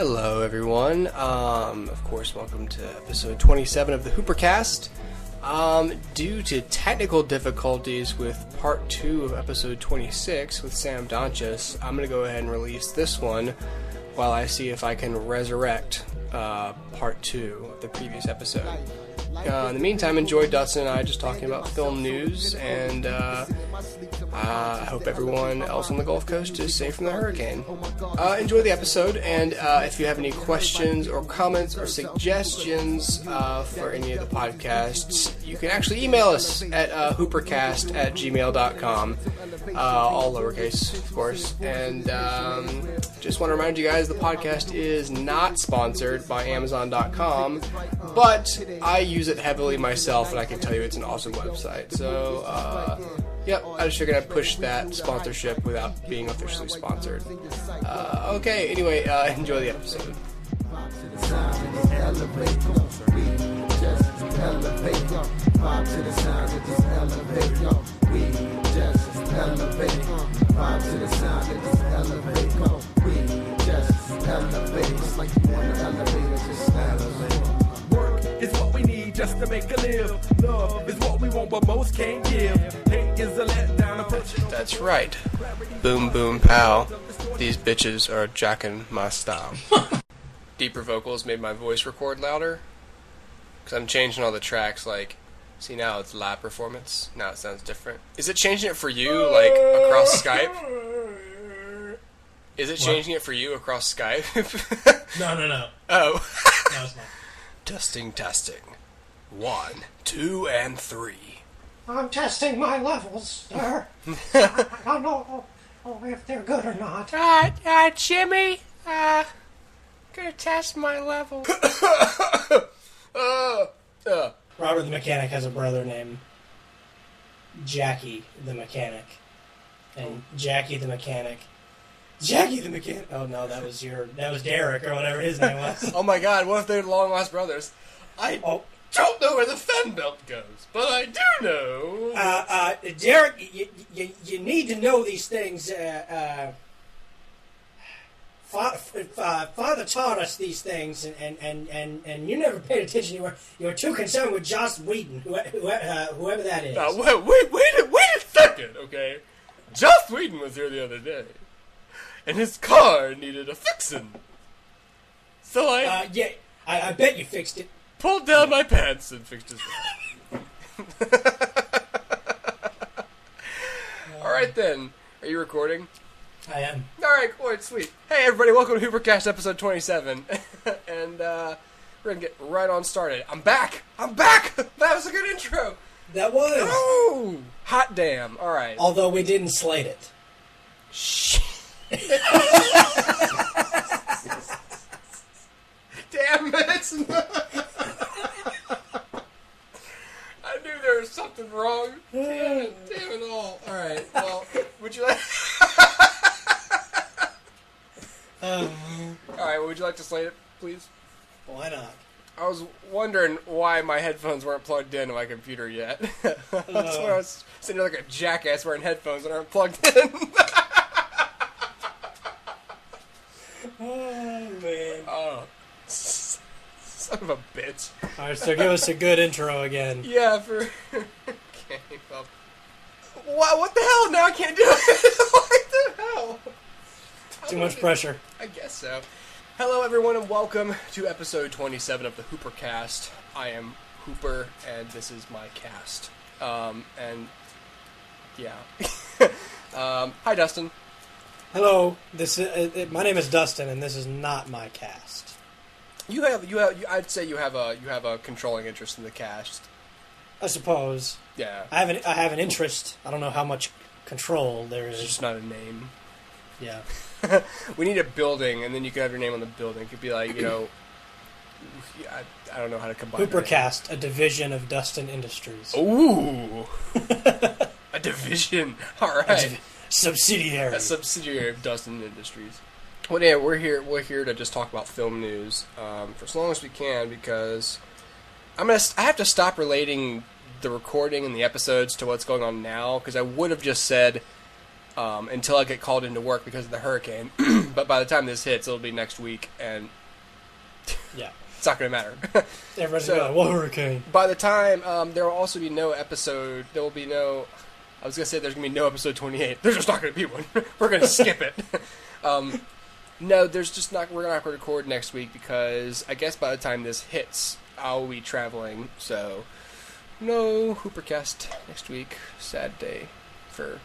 Hello, everyone. Of course, welcome to episode 27 of the HooperCast. Due to technical difficulties with part 2 of episode 26 with Sam Donchis, I'm going to go ahead and release this one while I see if I can resurrect part 2 of the previous episode. In the meantime, enjoy Dustin and I just talking about film news, and I hope everyone else on the Gulf Coast is safe from the hurricane. Enjoy the episode, and if you have any questions or comments or suggestions for any of the podcasts, you can actually email us at hoopercast@gmail.com, all lowercase, of course. And just want to remind you guys, the podcast is not sponsored by Amazon.com, but I use it heavily myself, and I can tell you it's an awesome website. So, yep, I just figured I'd push that sponsorship without being officially sponsored. Okay, anyway, enjoy the episode. It's what we need just to make a live. Love is what we want, but most can't give. Hate is a letdown. That's right. Boom, boom, pow. These bitches are jacking my style. Deeper vocals made my voice record louder. Because I'm changing all the tracks, like, see, now it's live performance. Now it sounds different. Is it changing it for you, like, across Skype? Is it changing it for you across Skype? No. Oh. No, it's not. Testing. 1, 2, and 3. I'm testing my levels, sir. I don't know if they're good or not. Jimmy, gonna test my level. Robert the Mechanic has a brother named Jackie the Mechanic. And Jackie the Mechanic... Oh no, that was Derek or whatever his name was. Oh my god, what if they're long lost brothers? I don't know where the fen belt goes, but I do know. Derek, you need to know these things. Father taught us these things, and you never paid attention. You were too concerned with Joss Whedon, whoever that is. Wait a second, okay? Joss Whedon was here the other day, and his car needed a fixin'. So I bet you fixed it. Pulled down my pants and fixed his car. Alright then. Are you recording? I am. Alright, sweet. Hey everybody, welcome to HooperCast episode 27. And we're gonna get right on started. I'm back! That was a good intro! That was! Oh! Hot damn. Alright. Although we didn't slate it. Shit. Damn it! I knew there was something wrong. Damn it all. Alright, well, would you like... Alright, would you like to slate it, please? Why not? I was wondering why my headphones weren't plugged in to my computer yet. That's why I was sitting there like a jackass wearing headphones that aren't plugged in. Oh, man. Oh. Son of a bitch. Alright, so give us a good intro again. Yeah, for... Okay, well... What the hell? Now I can't do it! What the hell? Too much pressure. I guess so. Hello, everyone, and welcome to episode 27 of the HooperCast. I am Hooper, and this is my cast. And... Yeah. Hi, Dustin. Hello, my name is Dustin, and this is not my cast. You have. I'd say you have a controlling interest in the cast. I suppose. Yeah. I have an interest. I don't know how much control there is. It's just not a name. Yeah. We need a building, and then you could have your name on the building. It could be like, I don't know how to combine HooperCast, a division of Dustin Industries. Ooh. A division. All right. Subsidiary. A subsidiary of Dustin Industries. Well, yeah, we're here to just talk about film news for as long as we can, because I have to stop relating the recording and the episodes to what's going on now, because I would have just said until I get called into work because of the hurricane. But by the time this hits, it'll be next week, and Yeah. it's not going to matter. Everybody's So- going, like, what hurricane? By the time, there will also be no episode. There will be no. I was gonna say there's gonna be no episode 28. There's just not gonna be one. We're gonna skip it. No, there's just not. We're not gonna record next week because I guess by the time this hits, I'll be traveling. So, no HooperCast next week. Sad day for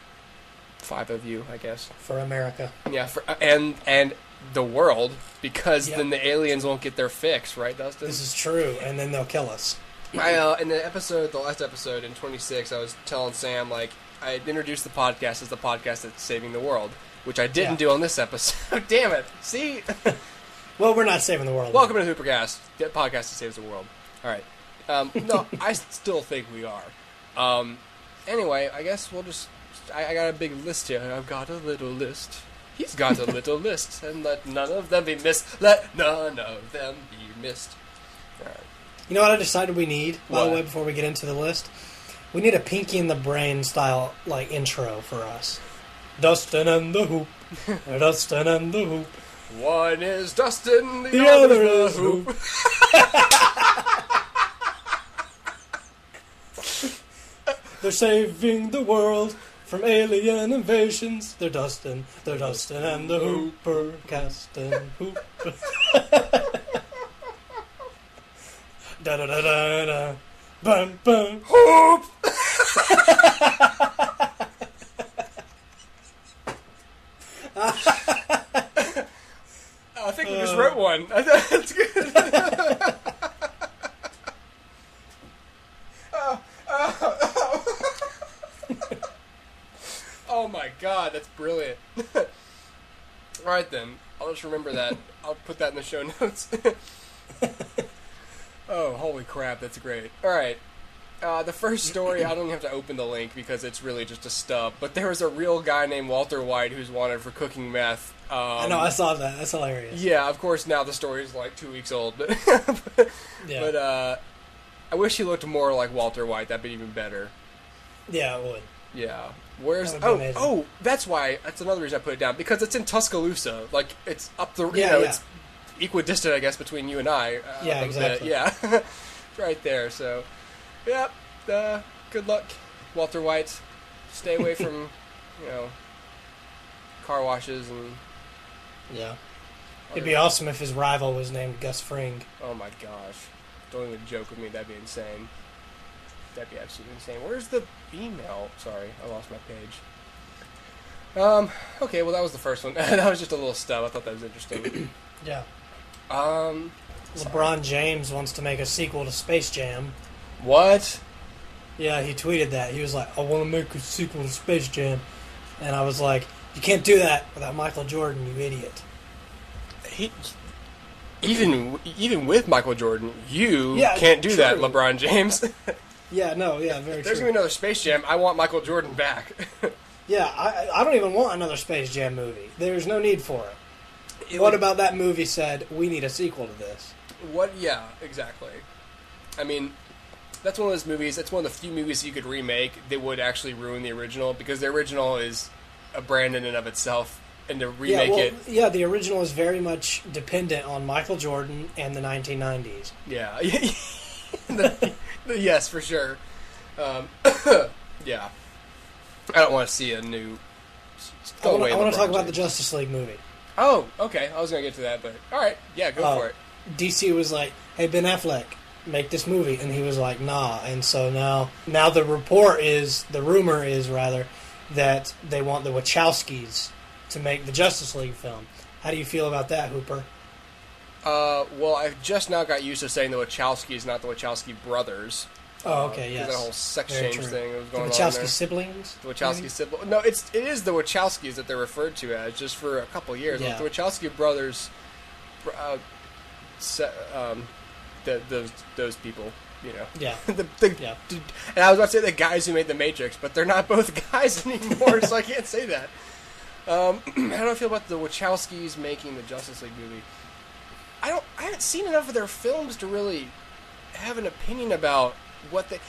5 of you, I guess. For America. Yeah, for and the world, because Yep. then the aliens won't get their fix, right, Dustin? This is true, and then they'll kill us. In the last episode in 26, I was telling Sam, like, I introduced the podcast as the podcast that's saving the world, which I didn't Yeah. do on this episode. Damn it. See? Well, we're not saving the world. Welcome to the HooperCast, the podcast that saves the world. All right. No, I still think we are. Anyway, I guess we'll just... I got a big list here. I've got a little list. He's got a little list. And let none of them be missed. Let none of them be missed. All right. You know what I decided we need, by the What? way, before we get into the list? We need a Pinky in the Brain style, like, intro for us. Dustin and the Hoop. Dustin and the Hoop. One is Dustin, the, The other other is is Hoop. They're saving the world from alien invasions. They're Dustin and the Hooper, Castin Hoop. Da da da da da. Bum bum. Hoop! I think we just wrote one. I thought that's good. Oh my god, that's brilliant. Alright then, I'll just remember that. I'll put that in the show notes. Oh, holy crap, that's great. Alright, the first story, I don't even have to open the link because it's really just a stub, but there was a real guy named Walter White who's wanted for cooking meth. I know, I saw that. That's hilarious. Yeah, of course now the story is like 2 weeks old, but, Yeah. but I wish he looked more like Walter White, that'd be even better. Yeah, it would. Yeah. Where's That would be amazing. oh, that's why, that's another reason I put it down, because it's in Tuscaloosa, like, it's up the, Yeah, yeah. it's equidistant, I guess, between you and I. Yeah, a little bit. exactly. Yeah. It's right there, so, yep, good luck, Walter White. Stay away from, car washes and, Yeah. It'd be awesome if his rival was named Gus Fring. oh my gosh. Don't even joke with me, that'd be insane. That'd be absolutely insane. Where's the email? Sorry, I lost my page. Okay, well that was the first one. That was just a little stub. I thought that was interesting. Yeah. Sorry. LeBron James wants to make a sequel to Space Jam. What? Yeah, he tweeted that. He was like, I want to make a sequel to Space Jam. And I was like, you can't do that without Michael Jordan, you idiot. He, even with Michael Jordan, you Yeah, can't do that, true. LeBron James. Yeah, no, yeah, very There's true. gonna be another Space Jam. I want Michael Jordan back. Yeah, I don't even want another Space Jam movie. There's no need for it. What about that movie said, we need a sequel to this? What? Yeah, exactly. I mean, that's one of those movies. That's one of the few movies you could remake that would actually ruin the original, because the original is a brand in and of itself, and to remake it, Yeah, the original is very much dependent on Michael Jordan and the 1990s. yeah, yes, for sure. Yeah, I don't want to see a new. I want LeBron to talk about the James. Justice League movie. Oh, okay. I was gonna get to that, but all right, yeah, go for it. DC was like, hey, Ben Affleck, make this movie. And he was like, nah. And so now the rumor is that they want the Wachowskis to make the Justice League film. How do you feel about that, Hooper? Well, I've just now got used to saying the Wachowskis, not the Wachowski brothers. Oh, okay, yes. That whole sex Very change true. thing that was The going on Wachowski there. siblings? The Wachowski siblings. No, it is the Wachowskis that they're referred to as, just for a couple of years. Yeah. Like the Wachowski brothers, those people, Yeah. Yeah. And I was about to say the guys who made The Matrix, but they're not both guys anymore, so I can't say that. How do I feel about the Wachowskis making the Justice League movie? I haven't seen enough of their films to really have an opinion about what they.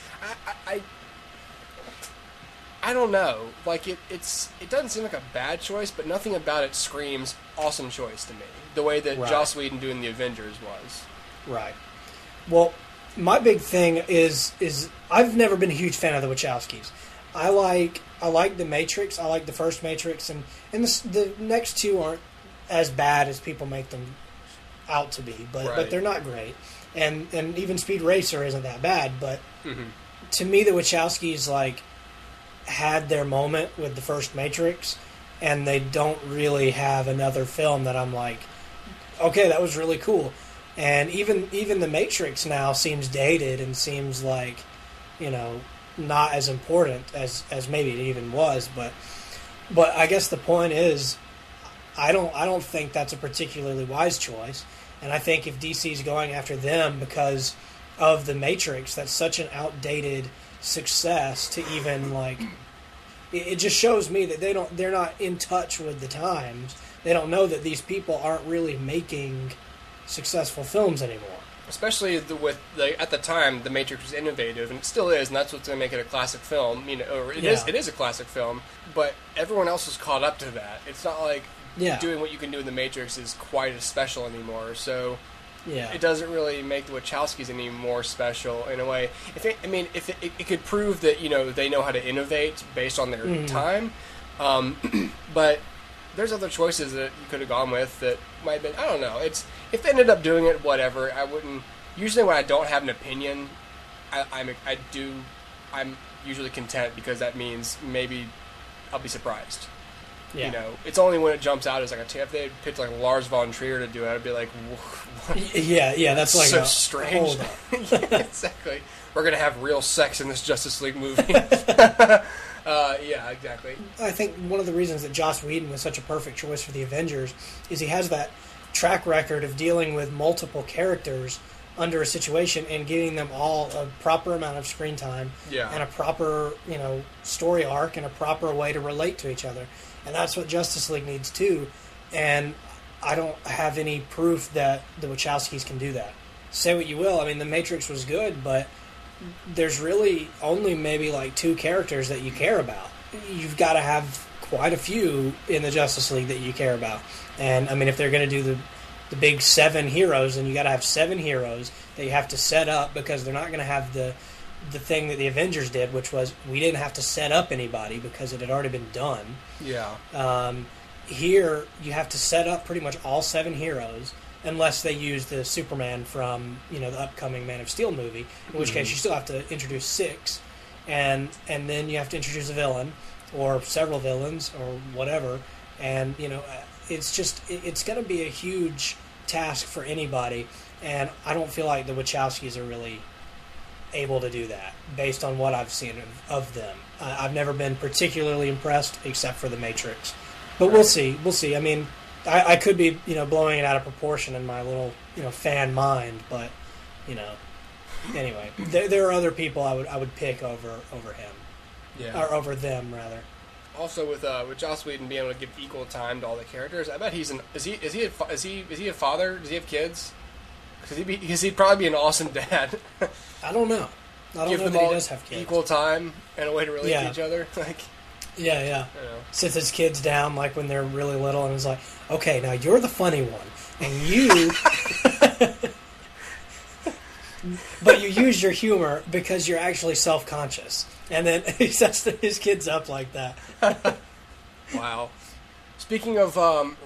I don't know. Like it doesn't seem like a bad choice, but nothing about it screams awesome choice to me. The way that Right. Joss Whedon doing the Avengers was. Right. Well, my big thing is I've never been a huge fan of the Wachowskis. I like the Matrix. I like the first Matrix, and the next two aren't as bad as people make them out to be, but Right. they're not great. And even Speed Racer isn't that bad, but Mm-hmm. to me the Wachowskis like had their moment with the first Matrix, and they don't really have another film that I'm like, okay, that was really cool. And even the Matrix now seems dated and seems like, not as important as maybe it even was. But I guess the point is, I don't think that's a particularly wise choice. And I think if DC's going after them because of the Matrix, that's such an outdated success to even like. It just shows me that they're not in touch with the times. They don't know that these people aren't really making successful films anymore. Especially at the time, The Matrix was innovative, and it still is, and that's what's going to make it a classic film. It is a classic film, but everyone else is caught up to that. It's not like doing what you can do in The Matrix is quite as special anymore. So it doesn't really make the Wachowskis any more special in a way. If it could prove that they know how to innovate based on their time, but there's other choices that you could have gone with that might have been, I don't know. If they ended up doing it, whatever. I wouldn't. Usually, when I don't have an opinion, I'm usually content because that means maybe I'll be surprised. Yeah. It's only when it jumps out as like if they had picked like Lars von Trier to do it, I'd be like, what? Yeah, that's like so strange. Hold up. Yeah, exactly. We're gonna have real sex in this Justice League movie. Yeah, exactly. I think one of the reasons that Joss Whedon was such a perfect choice for the Avengers is he has that track record of dealing with multiple characters under a situation and giving them all a proper amount of screen time and a proper, story arc and a proper way to relate to each other. And that's what Justice League needs too. And I don't have any proof that the Wachowskis can do that. Say what you will. I mean, The Matrix was good, but there's really only maybe like two characters that you care about. You've got to have quite a few in the Justice League that you care about. And I mean, if they're going to do the big 7 heroes, then you got to have 7 heroes that you have to set up, because they're not going to have the thing that the Avengers did, which was we didn't have to set up anybody because it had already been done. Yeah. Here, you have to set up pretty much all 7 heroes, unless they use the Superman from the upcoming Man of Steel movie, in which case you still have to introduce 6, and then you have to introduce a villain or several villains or whatever, and it's going to be a huge task for anybody, and I don't feel like the Wachowskis are really able to do that based on what I've seen of them. I've never been particularly impressed except for The Matrix, but we'll see. I mean, I could be, blowing it out of proportion in my little, fan mind, but, anyway, there are other people I would pick over him, or over them rather. Also, with Joss Whedon being able to give equal time to all the characters, I bet is he a father? Does he have kids? Because he'd probably be an awesome dad. I don't know. I don't Give know them that he all does have kids. equal time and a way to relate to each other. Yeah. I don't know. Sits his kids down like when they're really little and is like, okay, now you're the funny one, and you... but you use your humor because you're actually self-conscious. And then he sets his kids up like that. Wow. Speaking of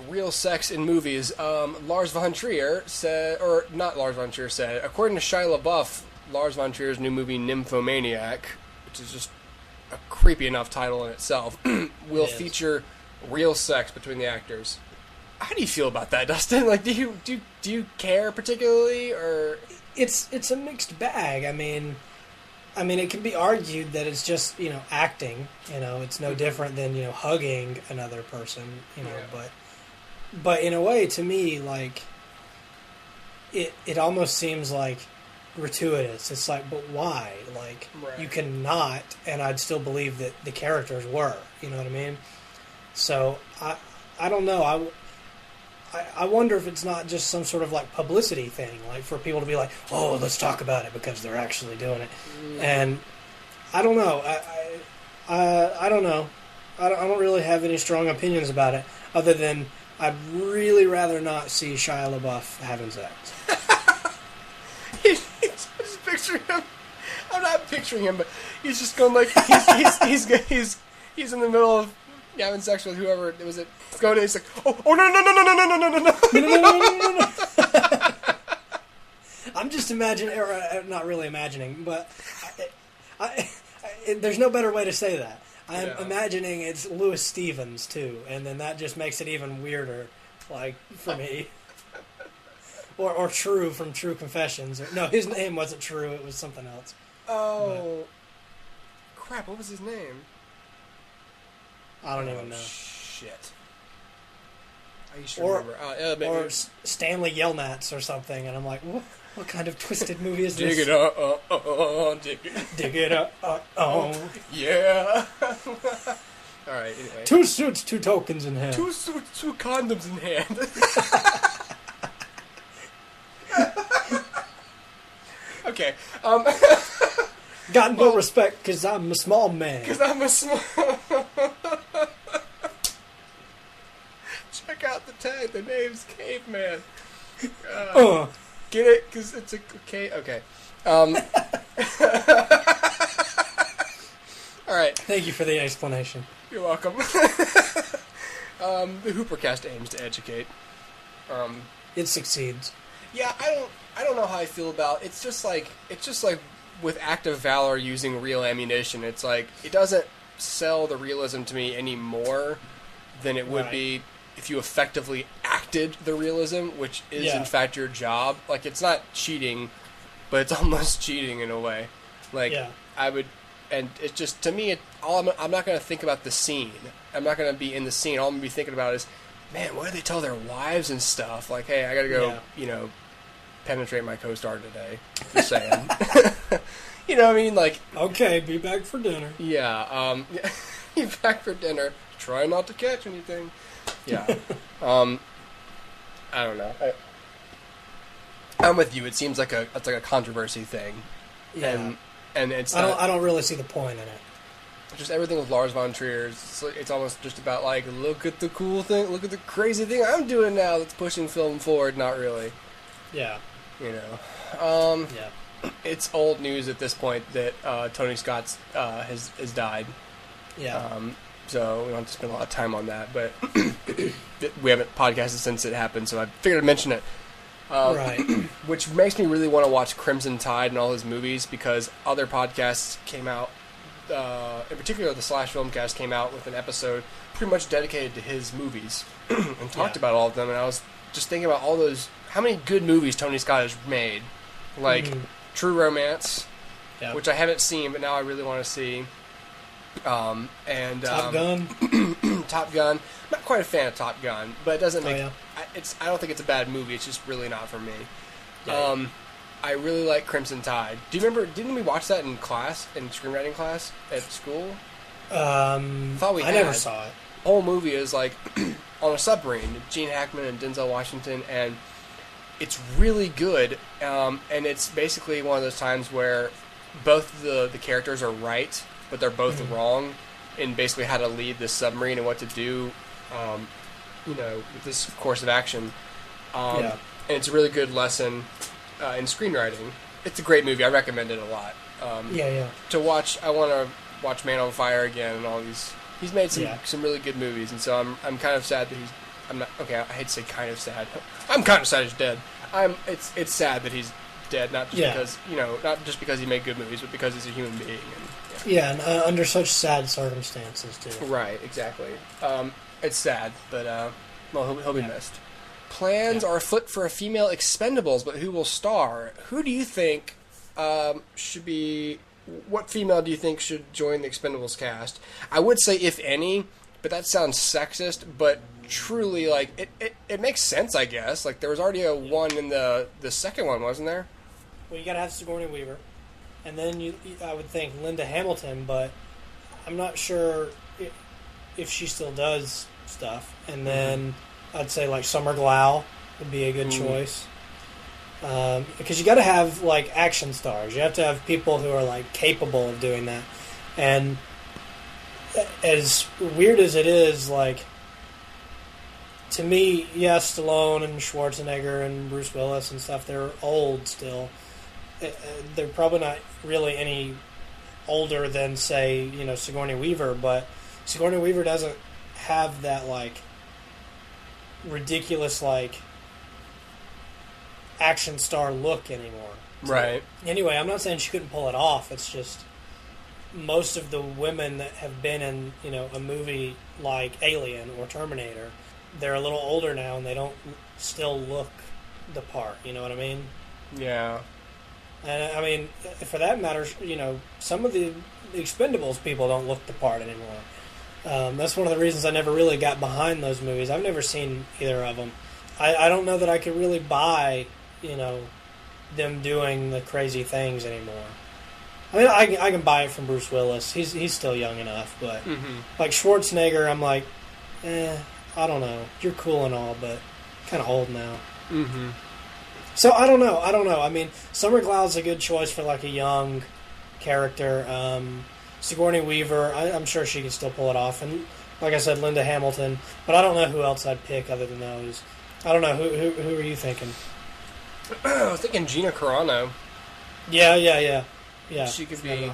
real sex in movies, Lars von Trier said, or not Lars von Trier said, according to Shia LaBeouf, Lars von Trier's new movie Nymphomaniac, which is just a creepy enough title in itself, will feature real sex between the actors. How do you feel about that, Dustin? Like, do you care particularly, or it's a mixed bag. I mean, it can be argued that it's just acting. It's no different than hugging another person. But in a way, to me, like it almost seems like gratuitous. It's like, but why? Like, you cannot, and I'd still believe that the characters were. You know what I mean? So I don't know. I wonder if it's not just some sort of like publicity thing, like for people to be like, oh, let's talk about it because they're actually doing it. And I don't know. I don't know. I don't really have any strong opinions about it, other than I'd really rather not see Shia LaBeouf having sex. Just picture him. I'm not picturing him, but he's just going like he's in the middle of having sex with whoever it was. It's going. He's like, oh no. I'm just imagining, not really imagining, but there's no better way to say that. I'm imagining it's Louis Stevens too, and then that just makes it even weirder, like for me. Or True from True Confessions. No, his name wasn't True; it was something else. Oh, crap! What was his name? I don't even know. Shit. I used to Or remember. or Stanley Yelnats or something, and I'm like, what kind of twisted movie is this? Dig it up, Dig it up, yeah. All right. Anyway. 2 suits, 2 tokens in hand. 2 suits, 2 condoms in hand. Okay. Got no respect because I'm a small man. Because I'm a small. Check out the tag. The name's Caveman. Get it? Because it's a okay. All right. Thank you for the explanation. You're welcome. The HooperCast aims to educate. It succeeds. Yeah, I don't know how I feel about it's just like with active valor using real ammunition. It's like it doesn't sell the realism to me any more than it would be if you effectively acted the realism, which is in fact your job. Like it's not cheating, but it's almost cheating in a way. Like I would, and it's just to me, I'm not going to think about the scene. I'm not going to be in the scene. All I'm going to be thinking about is, man, what do they tell their wives and stuff? Like, hey, I got to go, penetrate my co-star today. Just saying. You know what I mean? Like, okay, be back for dinner. Yeah, be back for dinner. Try not to catch anything. Yeah. I don't know. I'm with you. It seems like it's like a controversy thing. Yeah. And it's I don't really see the point in it. Just everything with Lars von Trier. It's almost just about like, look at the cool thing, look at the crazy thing I'm doing now that's pushing film forward. Not really. Yeah. You know. It's old news at this point that Tony Scott has died. Yeah. So we don't have to spend a lot of time on that, but we haven't podcasted since it happened, so I figured I'd mention it. Right. Which makes me really want to watch Crimson Tide and all his movies, because other podcasts came out, in particular the Slash Filmcast came out with an episode pretty much dedicated to his movies and talked about all of them, and I was just thinking about all those, how many good movies Tony Scott has made. Like True Romance, which I haven't seen, but now I really want to see. And Top Gun. Top Gun. I'm not quite a fan of Top Gun, but it doesn't make. Yeah. I don't think it's a bad movie. It's just really not for me. Yeah. I really like Crimson Tide. Do you remember? Didn't we watch that in class, in screenwriting class at school? I never saw it. The whole movie is like on a submarine. Gene Hackman and Denzel Washington, and it's really good. And it's basically one of those times where both the characters are right, but they're both wrong in basically how to lead this submarine and what to do, with this course of action. And it's a really good lesson in screenwriting. It's a great movie. I recommend it a lot. To watch, I want to watch Man on Fire again and all these. He's made some really good movies, and so I'm kind of sad that he's. I'm not okay. I hate to say kind of sad. I'm kind of sad he's dead. It's sad that he's dead, not just because not just because he made good movies, but because he's a human being. And under such sad circumstances too. Right, exactly. It's sad, but he'll be missed. Plans are afoot for a female Expendables, but who will star? Who do you think should be? What female do you think should join the Expendables cast? I would say if any, but that sounds sexist. But truly, like it makes sense, I guess. Like there was already a one in the second one, wasn't there? Well, you gotta have Sigourney Weaver. And then I would think Linda Hamilton, but I'm not sure if she still does stuff. And then I'd say like Summer Glau would be a good choice. Because you got to have like action stars. You have to have people who are like capable of doing that. And as weird as it is, like, to me, yes, Stallone and Schwarzenegger and Bruce Willis and stuff, they're old still. They're probably not really any older than, say, Sigourney Weaver, but Sigourney Weaver doesn't have that, like, ridiculous, like, action star look anymore. Right. Anyway, I'm not saying she couldn't pull it off. It's just most of the women that have been in, a movie like Alien or Terminator, they're a little older now and they don't still look the part. You know what I mean? Yeah. And I mean, for that matter, some of the Expendables people don't look the part anymore. That's one of the reasons I never really got behind those movies. I've never seen either of them. I don't know that I could really buy, them doing the crazy things anymore. I mean, I can buy it from Bruce Willis. He's still young enough, but like Schwarzenegger, I'm like, I don't know. You're cool and all, but kind of old now. Mm-hmm. So I don't know. I mean, Summer Glou's a good choice for like a young character. Sigourney Weaver, I'm sure she can still pull it off, and like I said, Linda Hamilton. But I don't know who else I'd pick other than those. I don't know who are you thinking? I was thinking Gina Carano. Yeah. She could be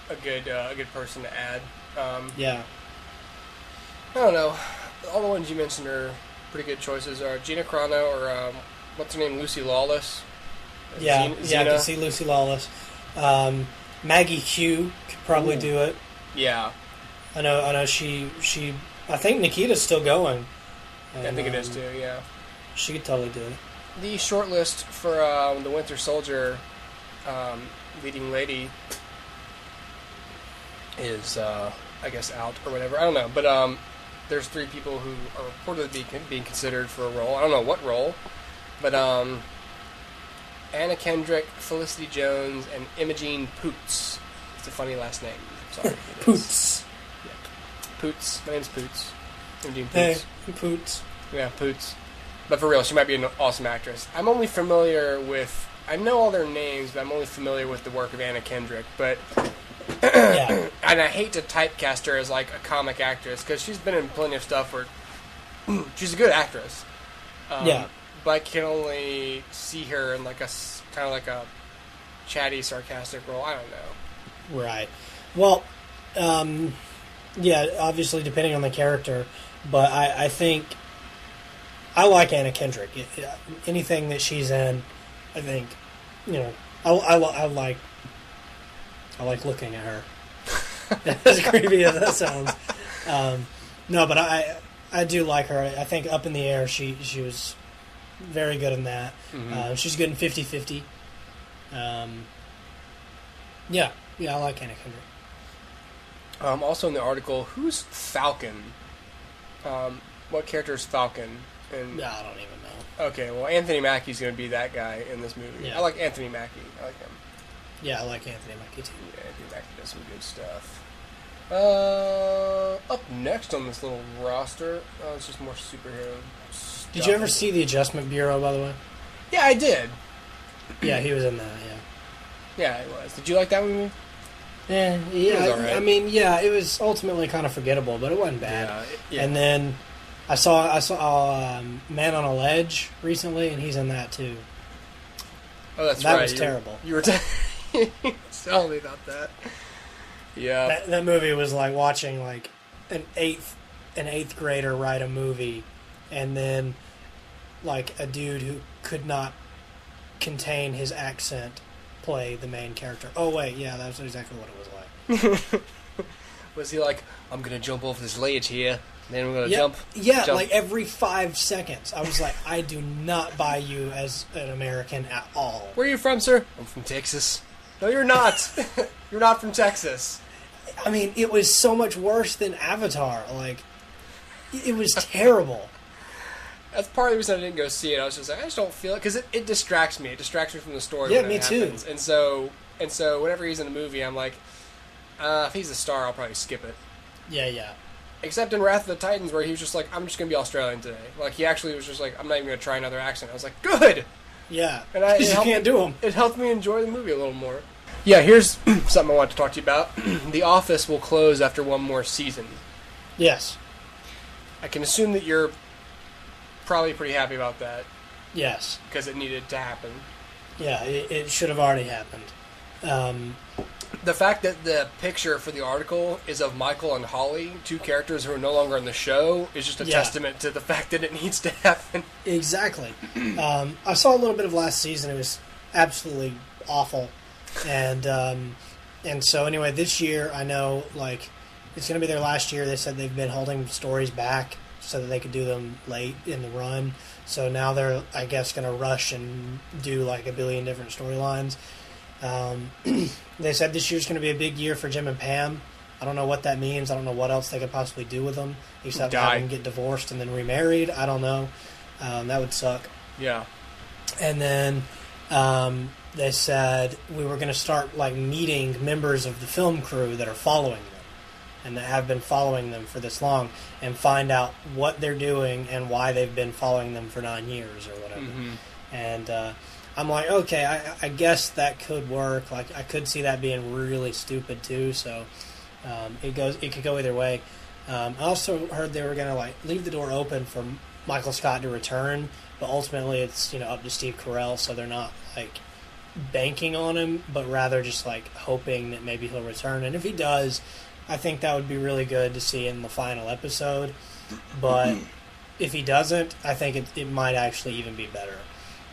a good person to add. Yeah. I don't know. All the ones you mentioned are pretty good choices. Are Gina Carano or what's her name, Lucy Lawless? Yeah, I can see Lucy Lawless. Maggie Q could probably do it. Yeah. I know. She. I think Nikita's still going. And, I think it is too. Yeah. She could totally do it. The short list for the Winter Soldier leading lady is, I guess, out or whatever. I don't know. But there's 3 people who are reportedly being considered for a role. I don't know what role. But Anna Kendrick, Felicity Jones, and Imogene Poots. It's a funny last name. I'm sorry. Poots. Yeah. Poots. My name's Poots. Imogene Poots. Hey, Poots. Yeah, Poots. But for real, she might be an awesome actress. I'm only familiar with... I know all their names, but I'm only familiar with the work of Anna Kendrick. But... Yeah. And I hate to typecast her as, like, a comic actress, because she's been in plenty of stuff where... she's a good actress. Yeah. But I can only see her in, like, a... kind of like a chatty, sarcastic role. I don't know. Right. Well, yeah, obviously depending on the character, but I think... I like Anna Kendrick. Anything that she's in, I think, I like looking at her. As creepy as that sounds. No, but I do like her. I think Up in the Air, she was very good in that. Mm-hmm. She's good in 50-50. Yeah, I like Anna Kendrick. Also in the article, who's Falcon? What character is Falcon? And No, I don't even know. okay, well, Anthony Mackie's going to be that guy in this movie. Yeah. I like Anthony Mackie. I like him. Yeah, I like Anthony Mackie too. Yeah, Anthony Mackie does some good stuff. Up next on this little roster, it's just more superhero stuff. Did you ever see The Adjustment Bureau, by the way? Yeah, I did. Yeah, he was in that, yeah. Yeah, it was. Did you like that movie? Yeah, It was all right. I mean, yeah, it was ultimately kind of forgettable, but it wasn't bad. Yeah. And then I saw Man on a Ledge recently, and he's in that too. Oh, that's That right. was terrible. You were telling me about that. Yeah. That movie was like watching like an eighth grader write a movie, and then like a dude who could not contain his accent play the main character. Oh wait, yeah, that's exactly what it was like. Was he like, I'm gonna jump off this ledge here, then we're gonna Yeah, jump? yeah, like every 5 seconds. I was like, I do not buy you as an American at all. Where are you from, sir? I'm from Texas. No, you're not. You're not from Texas. I mean, it was so much worse than Avatar. Like, it was terrible. That's part of the reason I didn't go see it. I was just like, I just don't feel it because it distracts me. It distracts me from the story. Yeah, when me it too. happens. And so whenever he's in a movie, I'm like, if he's a star, I'll probably skip it. Yeah. Except in Wrath of the Titans, where he was just like, I'm just gonna be Australian today. Like he actually was just like, I'm not even gonna try another accent. I was like, good. Yeah, And you can't do them. It helped me enjoy the movie a little more. Yeah, here's something I want to talk to you about. The Office will close after one more season. Yes. I can assume that you're probably pretty happy about that. Yes. Because it needed to happen. Yeah, it should have already happened. The fact that the picture for the article is of Michael and Holly, two characters who are no longer in the show, is just a testament to the fact that it needs to happen. Exactly. I saw a little bit of last season. It was absolutely awful. And so anyway, this year, I know, like, it's going to be their last year. They said they've been holding stories back so that they could do them late in the run. So now they're, I guess, going to rush and do, like, a billion different storylines. They said this year's going to be a big year for Jim and Pam. I don't know what that means. I don't know what else they could possibly do with them, except have them get divorced and then remarried. I don't know. That would suck. Yeah. And then they said we were going to start, like, meeting members of the film crew that are following them and that have been following them for this long, and find out what they're doing and why they've been following them for 9 years or whatever. Mm-hmm. And I'm like, okay, I guess that could work. Like, I could see that being really stupid too. So it could go either way. I also heard they were going to, like, leave the door open for Michael Scott to return, but ultimately it's, up to Steve Carell, so they're not, like, banking on him, but rather just, like, hoping that maybe he'll return. And if he does, I think that would be really good to see in the final episode. But if he doesn't, I think it might actually even be better.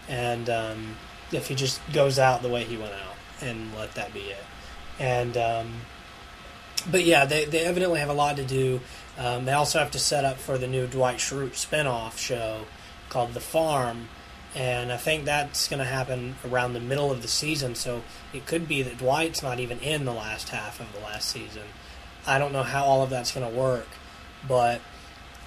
And if he just goes out the way he went out, and let that be it. And but yeah, they evidently have a lot to do. They also have to set up for the new Dwight Schrute spinoff show called The Farm, and I think that's going to happen around the middle of the season, so it could be that Dwight's not even in the last half of the last season. I don't know how all of that's going to work, but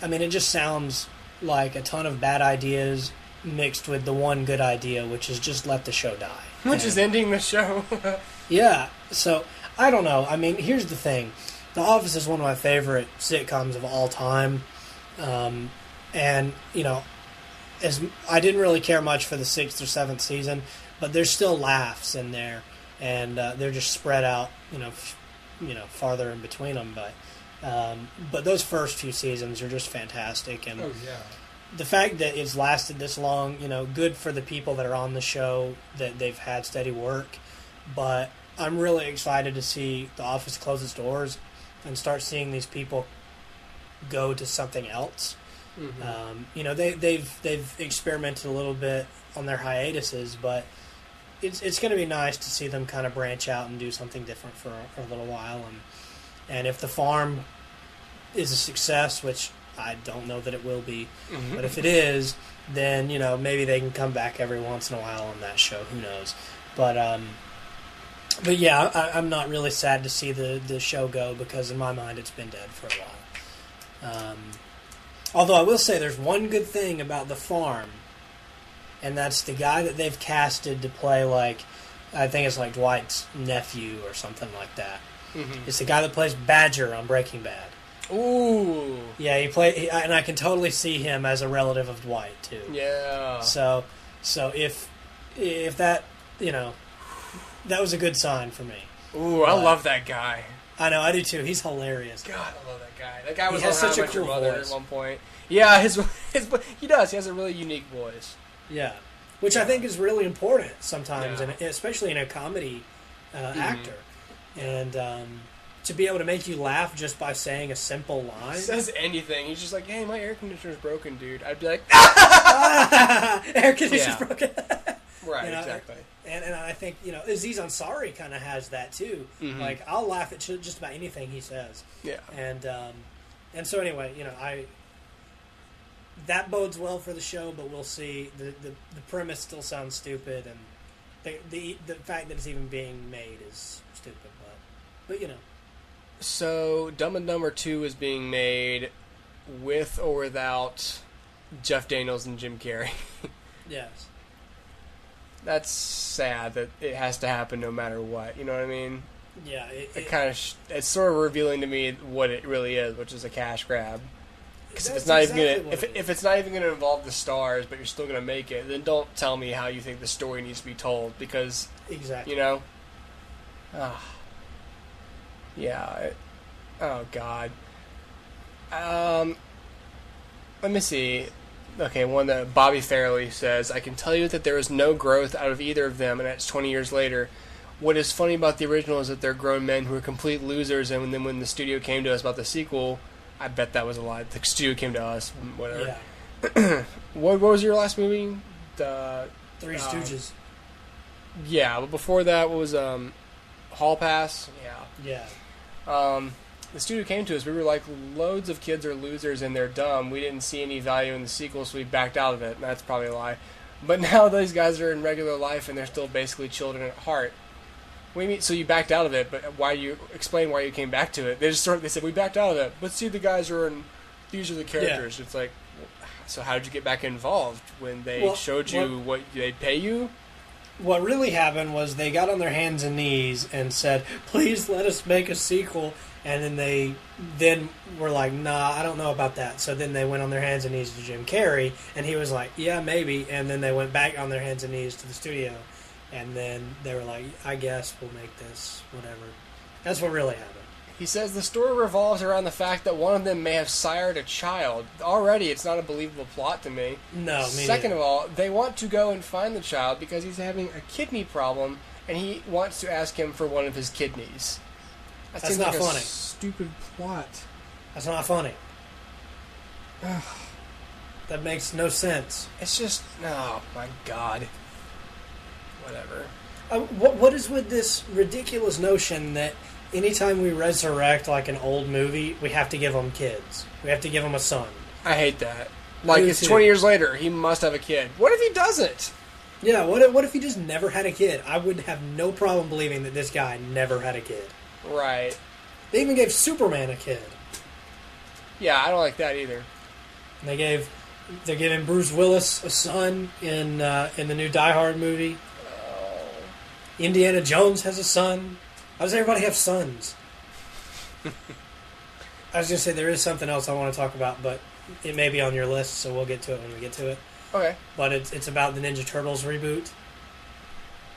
I mean, it just sounds like a ton of bad ideas mixed with the one good idea, which is just let the show die. Which is ending the show. Yeah, so I don't know. I mean, here's the thing. The Office is one of my favorite sitcoms of all time. And, as I didn't really care much for the 6th or 7th season, but there's still laughs in there, and they're just spread out, farther in between them. But those first few seasons are just fantastic. And the fact that it's lasted this long, good for the people that are on the show, that they've had steady work. But I'm really excited to see The Office close its doors and start seeing these people go to something else. Mm-hmm. They've experimented a little bit on their hiatuses, but it's going to be nice to see them kind of branch out and do something different for a little while. And if The Farm is a success, which I don't know that it will be, mm-hmm. but if it is, then maybe they can come back every once in a while on that show. Who knows? But yeah, I'm not really sad to see the show go, because in my mind it's been dead for a while. Although I will say there's one good thing about The Farm, and that's the guy that they've casted to play, like, I think it's like Dwight's nephew or something like that. Mm-hmm. It's the guy that plays Badger on Breaking Bad. Ooh. Yeah, and I can totally see him as a relative of Dwight too. Yeah. So if that, that was a good sign for me. Ooh, I love that guy. I know, I do too. He's hilarious. God, I love that guy. That guy was on How I Met Your Mother at one point. Yeah, his he does. He has a really unique voice. Yeah, which I think is really important sometimes, and especially in a comedy actor. And to be able to make you laugh just by saying a simple line. He says anything. He's just like, "Hey, my air conditioner's broken, dude." I'd be like, "Air conditioner's broken." Right, exactly. And I think, Aziz Ansari kind of has that too. Mm-hmm. Like, I'll laugh at just about anything he says. Yeah. And so anyway, that bodes well for the show, but we'll see. The premise still sounds stupid, and the fact that it's even being made is stupid. But So, Dumb and Dumber 2 is being made with or without Jeff Daniels and Jim Carrey. Yes. That's sad that it has to happen no matter what. You know what I mean? Yeah. It's sort of revealing to me what it really is, which is a cash grab. Because if it's not even gonna involve the stars, but you're still gonna make it, then don't tell me how you think the story needs to be told. Because exactly. Yeah. Oh God. Let me see. Okay, one that Bobby Fairley says, I can tell you that there is no growth out of either of them, and it's 20 years later. What is funny about the original is that they're grown men who are complete losers, and then when the studio came to us about the sequel, I bet that was a lie. The studio came to us, whatever. Yeah. What was your last movie? The Three Stooges. Yeah, but before that was Hall Pass. Yeah. The studio came to us. We were like, loads of kids are losers and they're dumb. We didn't see any value in the sequel, so we backed out of it. And that's probably a lie. But now those guys are in regular life and they're still basically children at heart. What do you mean? So you backed out of it, but explain why you came back to it? They said we backed out of it, but see, the guys are in. These are the characters. Yeah. It's like, so how did you get back involved when they showed you what they'd pay you? What really happened was they got on their hands and knees and said, "Please let us make a sequel." And then they were like, "Nah, I don't know about that." So then they went on their hands and knees to Jim Carrey, and he was like, "Yeah, maybe." And then they went back on their hands and knees to the studio, and then they were like, "I guess we'll make this, whatever." That's what really happened. He says the story revolves around the fact that one of them may have sired a child. Already, it's not a believable plot to me. No, Second of all, they want to go and find the child because he's having a kidney problem, and he wants to ask him for one of his kidneys. That's not funny. A stupid plot. That's not funny. That makes no sense. It's just, oh my God. Whatever. What is with this ridiculous notion that anytime we resurrect like an old movie, we have to give them kids? We have to give them a son. I hate that. Like, it's 20 years later. He must have a kid. What if he doesn't? Yeah, what if he just never had a kid? I would have no problem believing that this guy never had a kid. Right. They even gave Superman a kid. Yeah, I don't like that either. And they're giving Bruce Willis a son in the new Die Hard movie. Oh. Indiana Jones has a son. How does everybody have sons? I was going to say there is something else I want to talk about, but it may be on your list, so we'll get to it when we get to it. Okay. But it's about the Ninja Turtles reboot.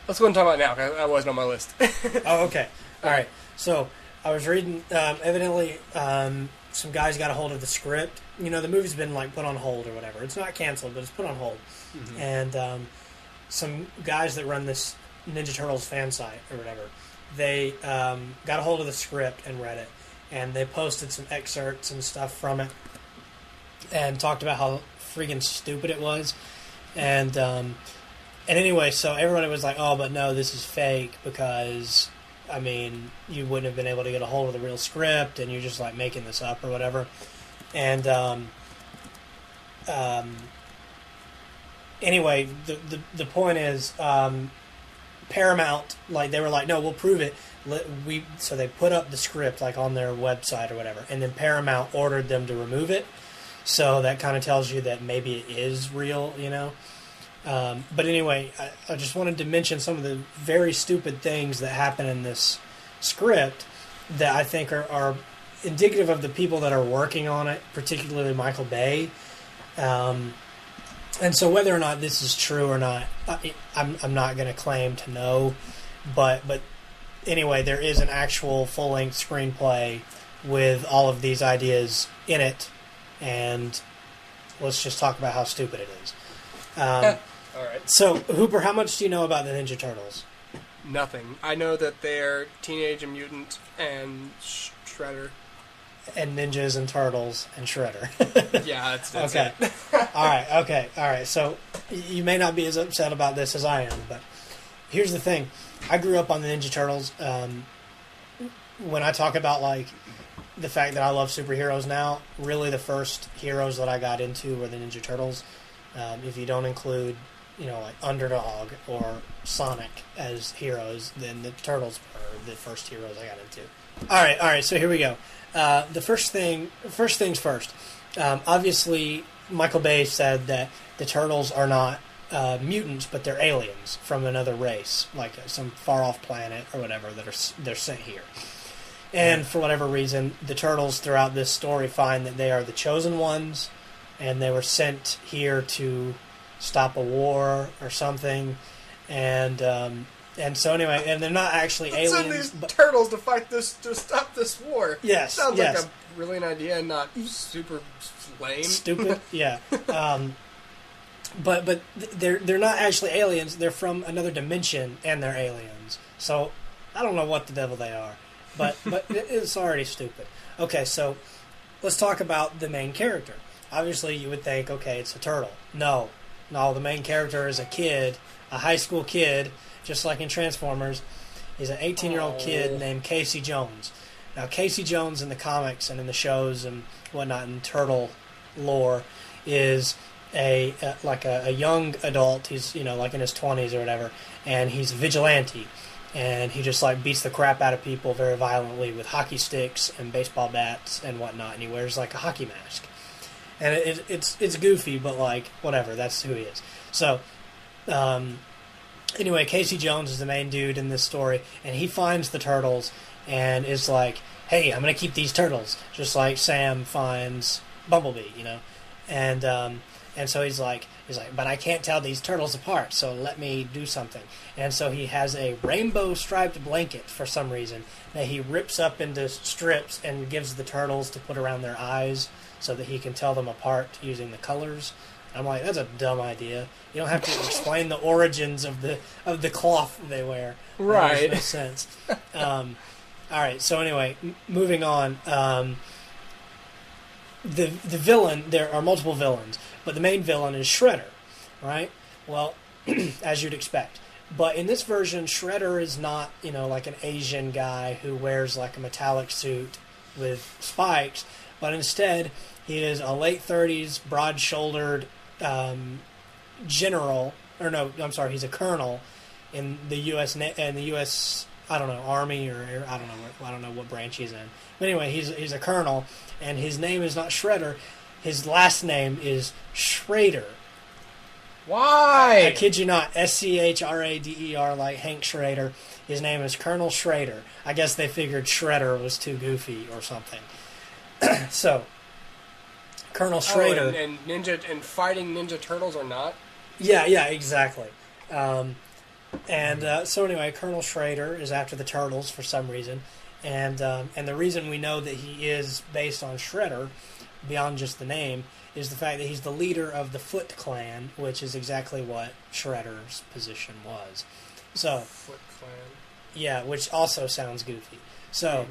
Let's go and talk about it now, because that wasn't on my list. Oh, okay. All right. So I was reading, evidently some guys got a hold of the script. You know, the movie's been like put on hold or whatever. It's not canceled, but it's put on hold. Mm-hmm. And some guys that run this Ninja Turtles fan site or whatever, they got a hold of the script and read it. And they posted some excerpts and stuff from it and talked about how freaking stupid it was. And anyway, so everybody was like, "Oh, but no, this is fake because, I mean, you wouldn't have been able to get a hold of the real script and you're just like making this up or whatever." And anyway, the point is, Paramount, like, they were like, "No, we'll prove it." So they put up the script like on their website or whatever, and then Paramount ordered them to remove it. So that kind of tells you that maybe it is real, you know. But anyway, I just wanted to mention some of the very stupid things that happen in this script that I think are indicative of the people that are working on it, particularly Michael Bay. And so whether or not this is true or not, I'm not going to claim to know. But anyway, there is an actual full-length screenplay with all of these ideas in it. And let's just talk about how stupid it is. All right. So, Hooper, how much do you know about the Ninja Turtles? Nothing. I know that they're Teenage Mutant and Shredder. And ninjas and turtles and Shredder. Yeah, that's okay. it. All right. So, you may not be as upset about this as I am, but here's the thing. I grew up on the Ninja Turtles. When I talk about, like, the fact that I love superheroes now, really the first heroes that I got into were the Ninja Turtles. If you don't include, you know, like Underdog or Sonic as heroes, then the Turtles were the first heroes I got into. All right. So here we go. The first things first. Obviously, Michael Bay said that the Turtles are not mutants, but they're aliens from another race, like some far-off planet or whatever they're sent here. And for whatever reason, the Turtles throughout this story find that they are the chosen ones, and they were sent here to stop a war or something. And And so anyway, and they're not actually Let's send aliens. these But, turtles to fight to stop this war. Yes, Sounds yes. like a brilliant idea and not super lame. stupid, yeah. But they're not actually aliens. They're from another dimension, and they're aliens. So I don't know what the devil they are, but it's already stupid. Okay, so let's talk about the main character. Obviously, you would think, okay, it's a turtle. No, the main character is a kid, a high school kid, just like in Transformers. He's an 18-year-old kid named Casey Jones. Now, Casey Jones in the comics and in the shows and whatnot in turtle lore is a young adult. He's like in his 20s or whatever, and he's a vigilante, and he just like beats the crap out of people very violently with hockey sticks and baseball bats and whatnot. And he wears like a hockey mask, and it's goofy, but like whatever. That's who he is. So. Anyway, Casey Jones is the main dude in this story, and he finds the turtles and is like, "Hey, I'm gonna keep these turtles," just like Sam finds Bumblebee, and so he's like, "But I can't tell these turtles apart, so let me do something." And so he has a rainbow striped blanket for some reason that he rips up into strips and gives the turtles to put around their eyes so that he can tell them apart using the colors. I'm like, that's a dumb idea. You don't have to explain the origins of the cloth they wear. Right. That makes no sense. All right. So anyway, moving on. The villain. There are multiple villains, but the main villain is Shredder, right? Well, as you'd expect. But in this version, Shredder is not like an Asian guy who wears like a metallic suit with spikes, but instead he is a late 30s, broad-shouldered general, or no, I'm sorry, he's a colonel in the U.S. I don't know, Army or I don't know what branch he's in. But anyway, he's a colonel, and his name is not Shredder. His last name is Schrader. Why? I kid you not, Schrader, like Hank Schrader. His name is Colonel Schrader. I guess they figured Shredder was too goofy or something. So. Colonel Schrader. And fighting Ninja Turtles or not? Yeah, exactly. So anyway, Colonel Schrader is after the Turtles for some reason, and the reason we know that he is based on Shredder, beyond just the name, is the fact that he's the leader of the Foot Clan, which is exactly what Shredder's position was. So, Foot Clan. Yeah, which also sounds goofy. So,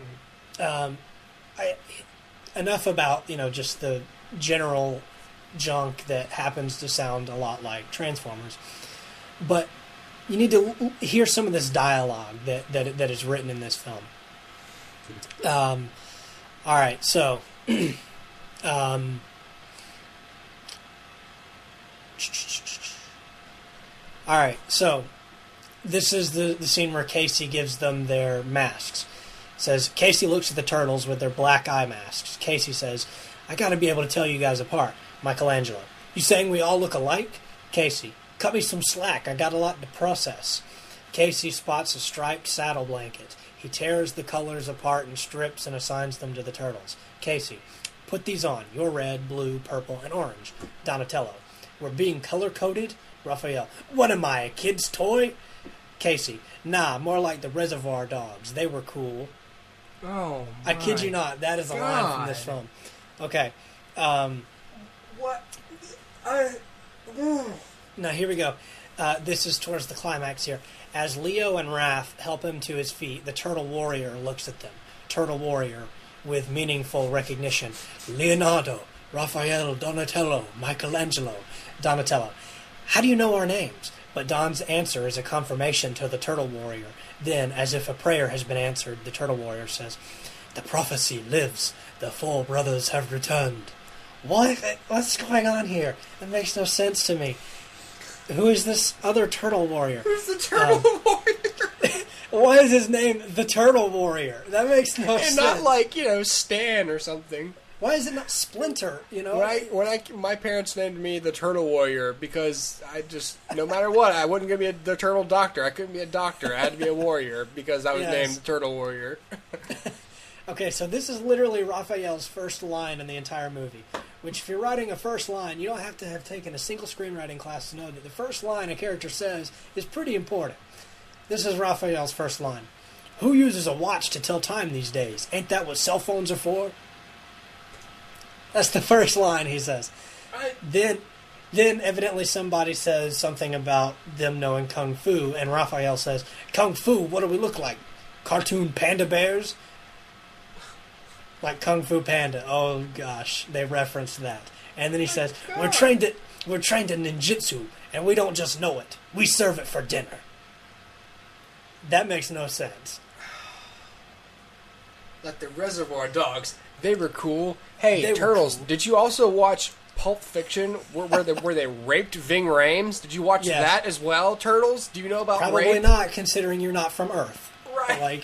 enough about just the general junk that happens to sound a lot like Transformers, but you need to hear some of this dialogue that is written in this film. All right, so all right, so this is the scene where Casey gives them their masks. It says, Casey looks at the turtles with their black eye masks. Casey says, "I gotta be able to tell you guys apart." Michelangelo, "You saying we all look alike?" Casey, "Cut me some slack. I got a lot to process." Casey spots a striped saddle blanket. He tears the colors apart in strips and assigns them to the turtles. Casey, "Put these on. You're red, blue, purple, and orange." Donatello, "We're being color-coded?" Raphael, "What am I, a kid's toy?" Casey, "Nah, more like the Reservoir Dogs. They were cool." Oh, I kid you not. That is a line from this film. Okay. What? Now, here we go. This is towards the climax here. As Leo and Raph help him to his feet, the Turtle Warrior looks at them. Turtle Warrior, with meaningful recognition. Leonardo, Raphael, Donatello, Michelangelo. Donatello, "How do you know our names?" But Don's answer is a confirmation to the Turtle Warrior. Then, as if a prayer has been answered, the Turtle Warrior says, "The prophecy lives. The four brothers have returned." What? What's going on here? That makes no sense to me. Who is this other Turtle Warrior? Who's the Turtle Warrior? Why is his name the Turtle Warrior? That makes no sense. And not like, Stan or something. Why is it not Splinter, My parents named me the Turtle Warrior because no matter what, I wasn't going to be the Turtle Doctor. I couldn't be a doctor. I had to be a warrior because I was named the Turtle Warrior. Okay, so this is literally Raphael's first line in the entire movie, which if you're writing a first line, you don't have to have taken a single screenwriting class to know that the first line a character says is pretty important. This is Raphael's first line. Who uses a watch to tell time these days? Ain't that what cell phones are for? That's the first line he says. Then evidently somebody says something about them knowing Kung Fu, and Raphael says, Kung Fu, what do we look like? Cartoon panda bears? Like Kung Fu Panda. Oh gosh, they referenced that. And then he says, we're trained in ninjutsu, and we don't just know it. We serve it for dinner. That makes no sense. Like the Reservoir Dogs, they were cool. Hey, Turtles, did you also watch Pulp Fiction, where they raped Ving Rhames? Did you watch that as well, Turtles? Do you know about Probably rape? not, considering you're not from Earth. Right.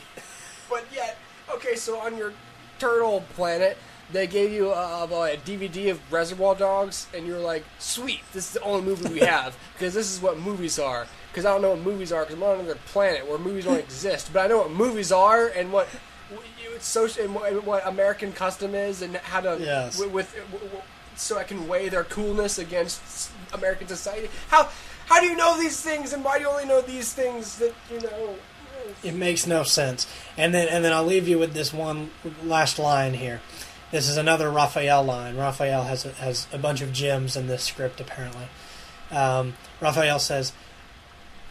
But yet, okay, so on your turtle planet, they gave you a DVD of Reservoir Dogs, and you're like, sweet, this is the only movie we have, because this is what movies are. Because I don't know what movies are, because I'm on another planet where movies don't exist. But I know what movies are, and what American custom is, and how to so I can weigh their coolness against American society. How do you know these things, and why do you only know these things that you know? It makes no sense. And then I'll leave you with this one last line here. This is another Raphael line. Raphael has a bunch of gems in this script, apparently. Raphael says,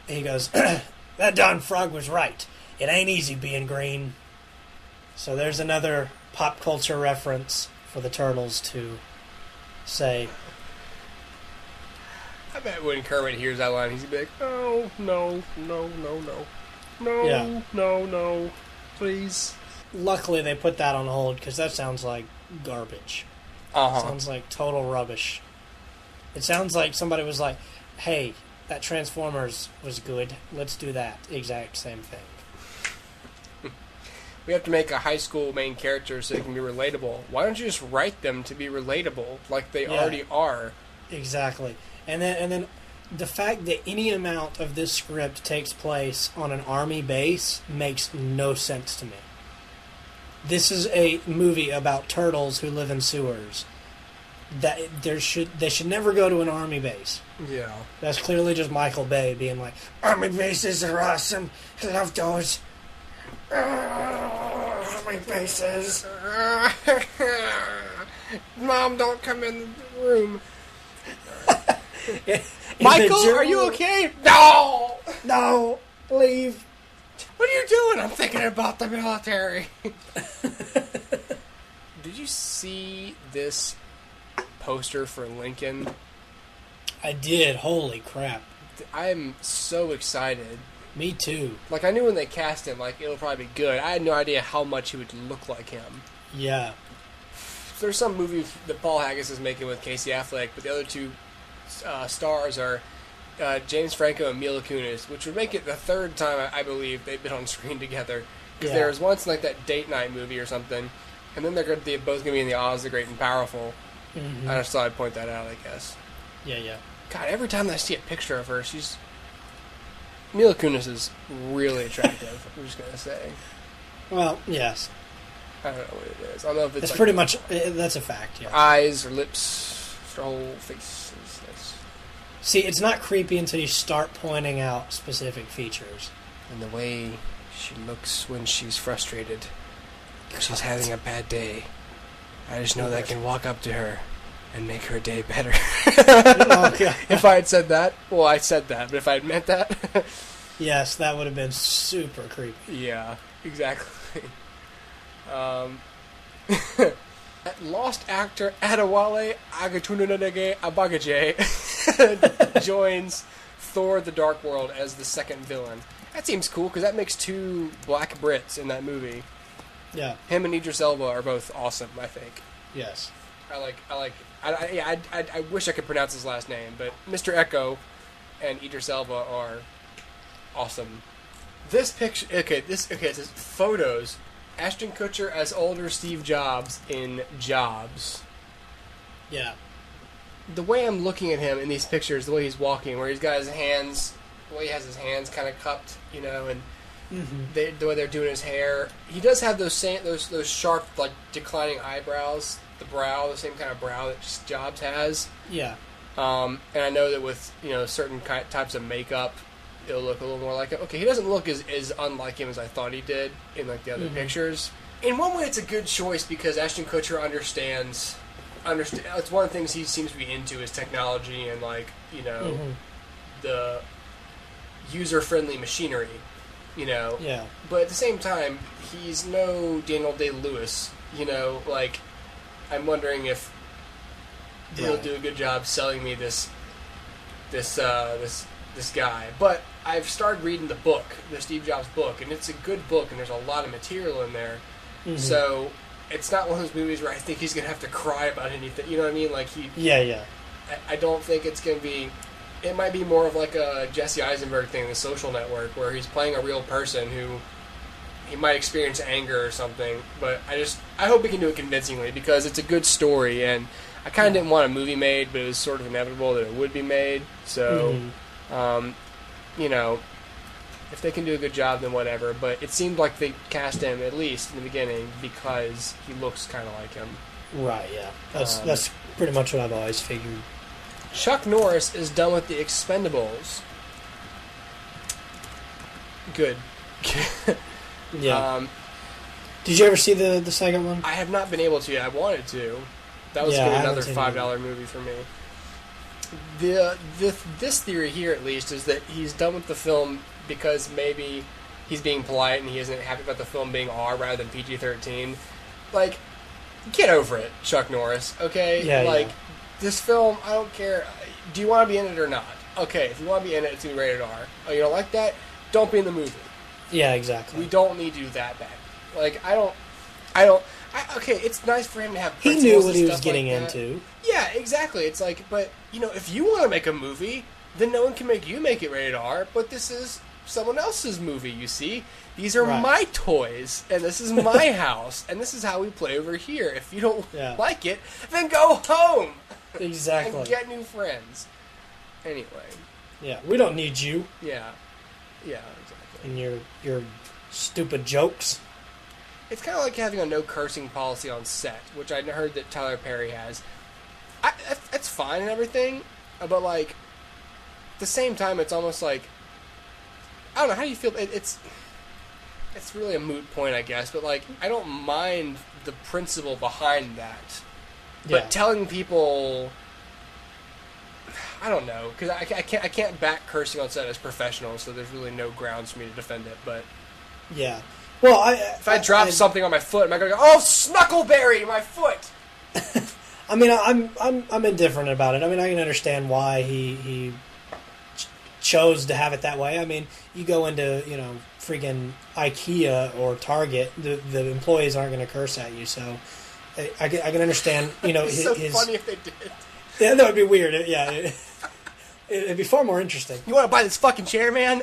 he goes, that darn frog was right. It ain't easy being green. So there's another pop culture reference for the Turtles to say. I bet when Kermit hears that line, he's going to be like, oh, no, please. Luckily, they put that on hold, because that sounds like garbage. Sounds like total rubbish. It sounds like somebody was like, hey, that Transformers was good. Let's do that exact same thing. We have to make a high school main character so they can be relatable. Why don't you just write them to be relatable like they already are? Exactly. And then the fact that any amount of this script takes place on an army base makes no sense to me. This is a movie about turtles who live in sewers. They should never go to an army base. Yeah. That's clearly just Michael Bay being like, army bases are awesome. I love those. Army bases. Mom, don't come in the room. Michael, are you okay? No! No! Leave. What are you doing? I'm thinking about the military. Did you see this poster for Lincoln? I did. Holy crap. I'm so excited. Me too. Like, I knew when they cast him, like, it'll probably be good. I had no idea how much he would look like him. Yeah. There's some movie that Paul Haggis is making with Casey Affleck, but the other two stars are James Franco and Mila Kunis, which would make it the third time, I believe, they've been on screen together. Because there was once, like, that Date Night movie or something, and then they're both going to be in the Oz the Great and Powerful. Mm-hmm. I just thought I'd point that out, I guess. Yeah. God, every time I see a picture of her, Mila Kunis is really attractive, I'm just going to say. Well, yes. I don't know what it is. I don't know if it's like pretty much, that's a fact, yeah. Eyes or lips, her whole face. See, it's not creepy until you start pointing out specific features. And the way she looks when she's frustrated. She's having a bad day. I just know that I can walk up to her and make her day better. Okay. If I had said that, well, I said that, but if I had meant that... Yes, that would have been super creepy. Yeah, exactly. Lost actor Adewale Agatununege Abagaje joins Thor: The Dark World as the second villain. That seems cool because that makes two black Brits in that movie. Yeah. Him and Idris Elba are both awesome, I think. Yes. I wish I could pronounce his last name, but Mr. Echo and Idris Elba are awesome. This picture, it says photos. Ashton Kutcher as older Steve Jobs in Jobs. Yeah. The way I'm looking at him in these pictures, the way he's walking, where he's got his hands, the way he has his hands kind of cupped, you know, and the way they're doing his hair, he does have those sharp, like, declining eyebrows. The same kind of brow that just Jobs has. Yeah. And I know that with, you know, certain types of makeup, it'll look a little more like him. Okay, he doesn't look as unlike him as I thought he did in like the other pictures. In one way, it's a good choice because Ashton Kutcher understands. It's one of the things he seems to be into is technology and like the user-friendly machinery. Yeah. But at the same time, he's no Daniel Day-Lewis. Like I'm wondering if he'll do a good job selling me this guy. But I've started reading the book, the Steve Jobs book, and it's a good book, and there's a lot of material in there. So it's not one of those movies where I think he's going to have to cry about anything. You know what I mean? Like Yeah. I don't think it's going to be... It might be more of like a Jesse Eisenberg thing in The Social Network, where he's playing a real person who... He might experience anger or something, but I hope he can do it convincingly, because it's a good story, and I kind of didn't want a movie made, but it was sort of inevitable that it would be made. So, if they can do a good job, then whatever. But it seemed like they cast him, at least in the beginning, because he looks kind of like him. Right, yeah. That's pretty much what I've always figured. Chuck Norris is done with The Expendables. Good. Yeah. Did you ever see the second one? I have not been able to yet. I wanted to. That was going to be another $5 movie for me. This theory here, at least, is that he's done with the film because maybe he's being polite and he isn't happy about the film being R rather than PG-13. Like, get over it, Chuck Norris, okay? Yeah, this film, I don't care. Do you want to be in it or not? Okay, if you want to be in it, it's going to be rated R. Oh, you don't like that? Don't be in the movie. Yeah, exactly. We don't need you that bad. Like, okay, it's nice for him to have He knew what he was getting into. Yeah, exactly. It's like, but, if you want to make a movie, then no one can make you make it rated R, but this is someone else's movie, you see? These are my toys, and this is my house, and this is how we play over here. If you don't like it, then go home! Exactly. And get new friends. Anyway. Yeah, we don't need you. Yeah. Yeah, exactly. And your stupid jokes. It's kind of like having a no cursing policy on set, which I heard that Tyler Perry has. That's fine and everything, but like, at the same time, it's almost like, I don't know, how do you feel? It's really a moot point, I guess, but like, I don't mind the principle behind that. But telling people, I don't know, because I can't back cursing on set as professional, so there's really no grounds for me to defend it. But yeah, well, if I drop something on my foot, am I going to go, oh, Snuckleberry, my foot? I mean, I'm indifferent about it. I mean, I can understand why he chose to have it that way. I mean, you go into freaking IKEA or Target, the employees aren't going to curse at you, so. I can understand, It's so funny if they did. Yeah, that would be weird. It'd be far more interesting. You want to buy this fucking chair, man?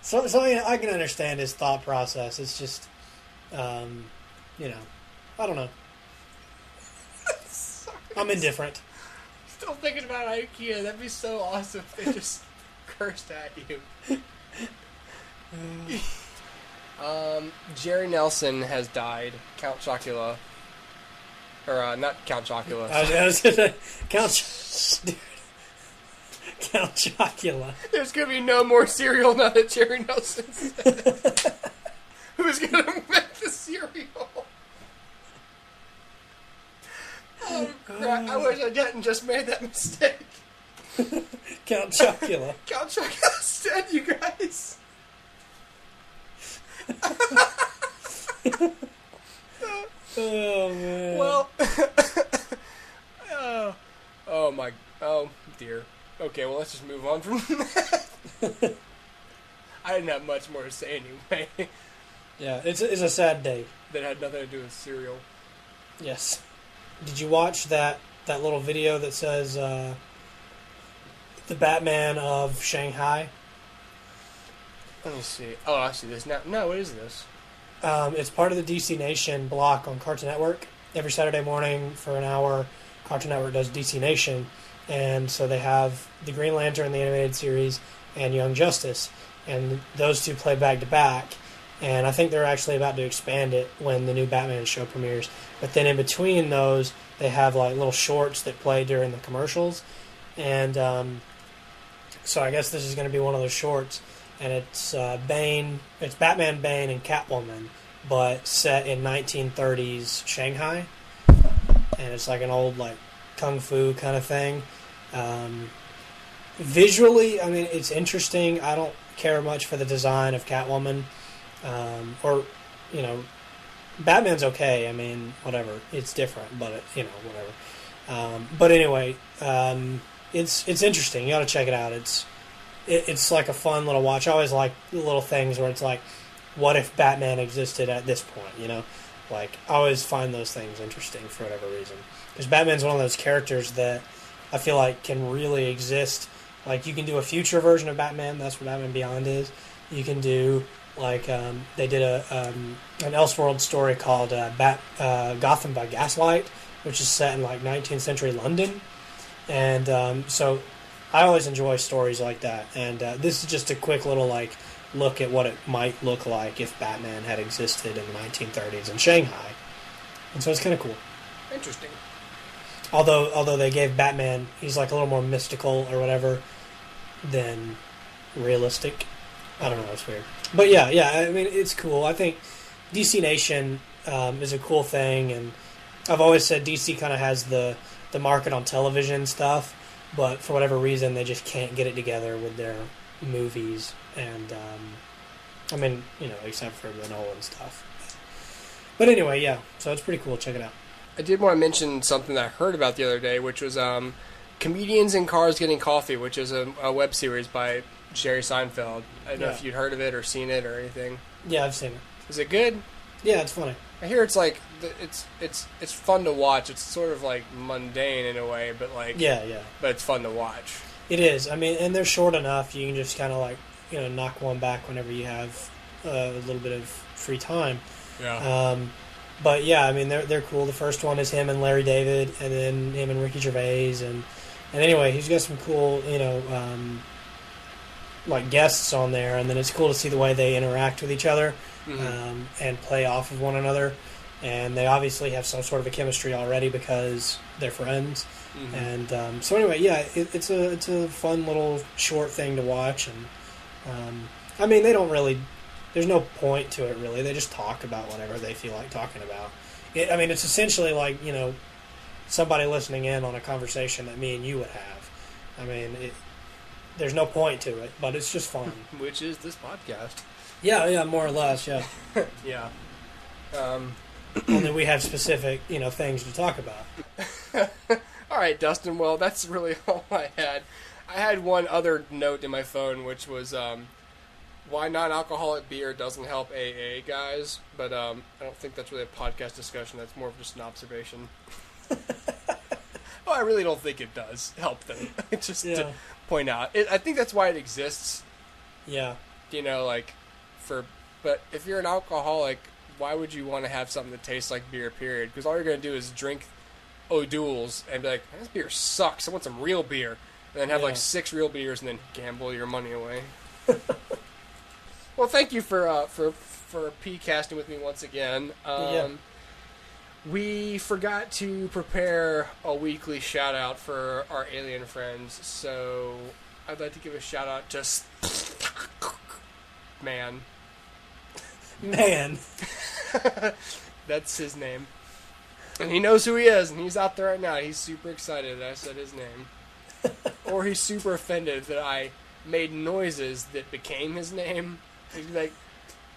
So I can understand his thought process. It's just, I don't know. I'm indifferent. Still thinking about IKEA. That'd be so awesome if they just cursed at you. Jerry Nelson has died. Count Chocula. Or, not Count Chocula. I was going to say, Count Chocula. There's going to be no more cereal now that Jerry Nelson's dead. Who's going to make the cereal? Oh, crap. I wish I hadn't just made that mistake. Count Chocula. Count Chocula's dead, you guys. Oh man. Well, oh dear. Okay, well let's just move on from that. I didn't have much more to say anyway. Yeah, it's a sad day. That had nothing to do with cereal. Yes. Did you watch that little video that says the Batman of Shanghai? Let me see. Oh, I see this now. No, what is this? It's part of the DC Nation block on Cartoon Network. Every Saturday morning for an hour, Cartoon Network does DC Nation. And so they have the Green Lantern, the animated series, and Young Justice. And those two play back to back. And I think they're actually about to expand it when the new Batman show premieres. But then in between those, they have like little shorts that play during the commercials. And so I guess this is going to be one of those shorts, and it's Bane. It's Batman, Bane, and Catwoman, but set in 1930s Shanghai, and it's like an old like kung fu kind of thing. Visually, I mean, it's interesting. I don't care much for the design of Catwoman, or you know, Batman's okay. I mean, whatever, it's different, but whatever. But anyway, it's interesting. You got to check it out. It's like a fun little watch. I always like the little things where it's like, what if Batman existed at this point? You know, like I always find those things interesting for whatever reason. Because Batman's one of those characters that I feel like can really exist. Like you can do a future version of Batman. That's what Batman Beyond is. You can do like they did an Elseworld story called Gotham by Gaslight, which is set in like 19th century London. And so I always enjoy stories like that. And this is just a quick little like look at what it might look like if Batman had existed in the 1930s in Shanghai. And so it's kind of cool. Interesting. Although they gave Batman, he's like a little more mystical or whatever than realistic. I don't know, it's weird. But yeah, I mean, it's cool. I think DC Nation is a cool thing, and I've always said DC kind of has the market on television stuff, but for whatever reason, they just can't get it together with their movies. And, I mean, except for the Nolan stuff. But anyway, yeah, so it's pretty cool. Check it out. I did want to mention something that I heard about the other day, which was Comedians in Cars Getting Coffee, which is a web series by Jerry Seinfeld. I don't know if you'd heard of it or seen it or anything. Yeah, I've seen it. Is it good? Yeah, it's funny. I hear it's like it's fun to watch. It's sort of like mundane in a way, but like but it's fun to watch. It is. I mean, and they're short enough. You can just kind of like knock one back whenever you have a little bit of free time. Yeah. But yeah, I mean they're cool. The first one is him and Larry David, and then him and Ricky Gervais, and anyway, he's got some cool like guests on there, and then it's cool to see the way they interact with each other and play off of one another. And they obviously have some sort of a chemistry already because they're friends. Mm-hmm. And so anyway, yeah, it's a fun little short thing to watch, and I mean they don't really. There's no point to it, really. They just talk about whatever they feel like talking about. I mean, it's essentially like, somebody listening in on a conversation that me and you would have. I mean, there's no point to it, but it's just fun. Which is this podcast. Yeah, more or less, yeah. Yeah. Only we have specific, things to talk about. All right, Dustin, well, that's really all I had. I had one other note in my phone, which was... why non-alcoholic beer doesn't help AA, guys. But I don't think that's really a podcast discussion. That's more of just an observation. Well, I really don't think it does help them. Just to point out. I think that's why it exists. Yeah. But if you're an alcoholic, why would you want to have something that tastes like beer, period? Because all you're going to do is drink O'Doul's and be like, this beer sucks. I want some real beer. And then have like 6 real beers and then gamble your money away. Well, thank you for P-casting with me once again. We forgot to prepare a weekly shout-out for our alien friends, so I'd like to give a shout-out to Man. Man. That's his name. And he knows who he is, and he's out there right now. He's super excited that I said his name. Or he's super offended that I made noises that became his name. He's like,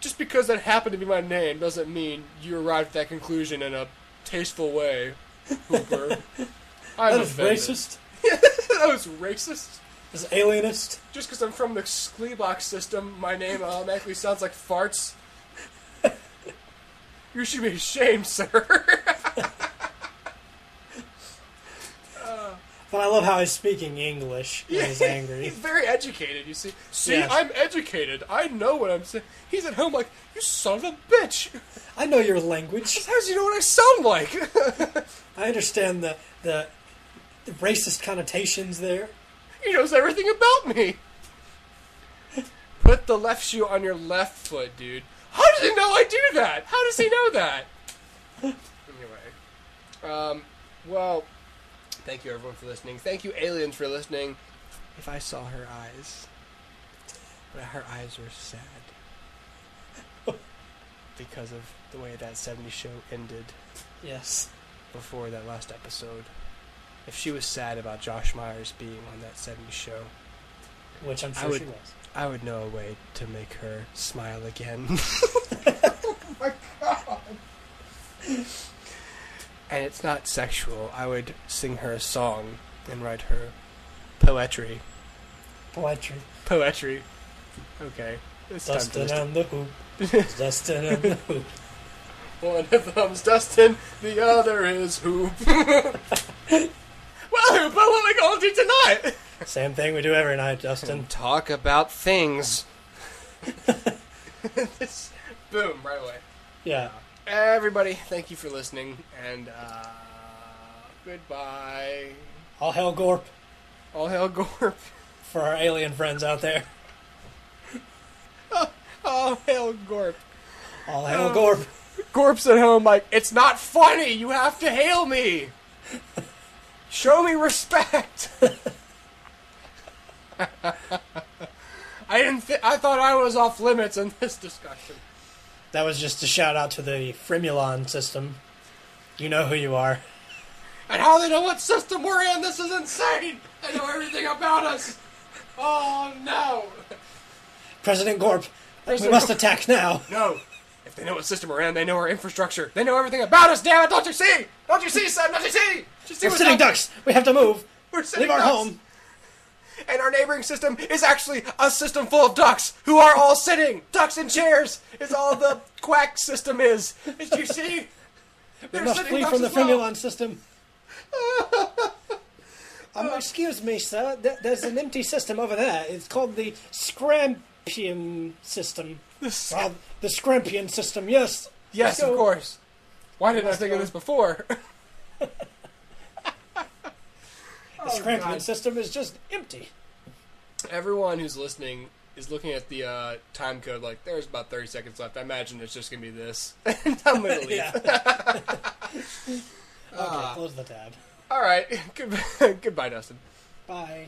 just because that happened to be my name doesn't mean you arrived at that conclusion in a tasteful way, Hooper. I'm offended. Racist. That was racist. That's alienist. Just because I'm from the Skleebox system, my name automatically sounds like farts. You should be ashamed, sir. But I love how he's speaking English when he's angry. He's very educated, you see. Yes. I'm educated. I know what I'm saying. He's at home like, you son of a bitch. I know your language. How does he know what I sound like? I understand the racist connotations there. He knows everything about me. Put the left shoe on your left foot, dude. How does he know I do that? How does he know that? Anyway. Well... Thank you, everyone, for listening. Thank you, aliens, for listening. if I saw her eyes, but her eyes were sad because of the way that 70s show ended Yes. before that last episode. If she was sad about Josh Myers being on that 70s show, Which I'm sure she was. I would know a way to make her smile again. Oh my god. And it's not sexual. I would sing her a song and write her poetry. Poetry. Poetry. Okay. It's time for Dustin this to- and the Hoop. Dustin and the Hoop. One of them's Dustin, the other is Hoop. Well, Hoop, what are we going to do tonight? Same thing we do every night, Dustin. Talk about things. Boom, right away. Yeah. Everybody, thank you for listening, and goodbye. All hail Gorp All hail Gorp. for our alien friends out there. All hail Gorp. All hail Gorp. Gorp's at home like, it's not funny, you have to hail me. Show me respect. I thought I was off limits in this discussion. That was just a shout out to the Fremulon system. You know who you are. And how they know what system we're in, this is insane. They know everything about us. Oh no. President Gorp, we President must Gorp. attack now. No. If they know what system we're in, they know our infrastructure. They know everything about us, damn it! Don't you see? Don't you see, son? Don't you see? Don't you see We're what's sitting happening? ducks. We have to move. We're sitting Leave our ducks. home. And our neighboring system is actually a system full of ducks who are all sitting. Ducks in chairs is all the quack system is. Did you see? We They're must sitting flee ducks from the as well. Fremulon system. Excuse me, sir. There's an empty system over there. It's called the Scrampian system. The Scrampian system, yes. Yes, So- of course. Why didn't I think of this before? The Scrampian system is just empty. Everyone who's listening is looking at the time code like, there's about 30 seconds left. I imagine it's just going to be this. And I'm going to leave. Yeah. Okay, close the tab. All right. Goodbye, Dustin. Bye.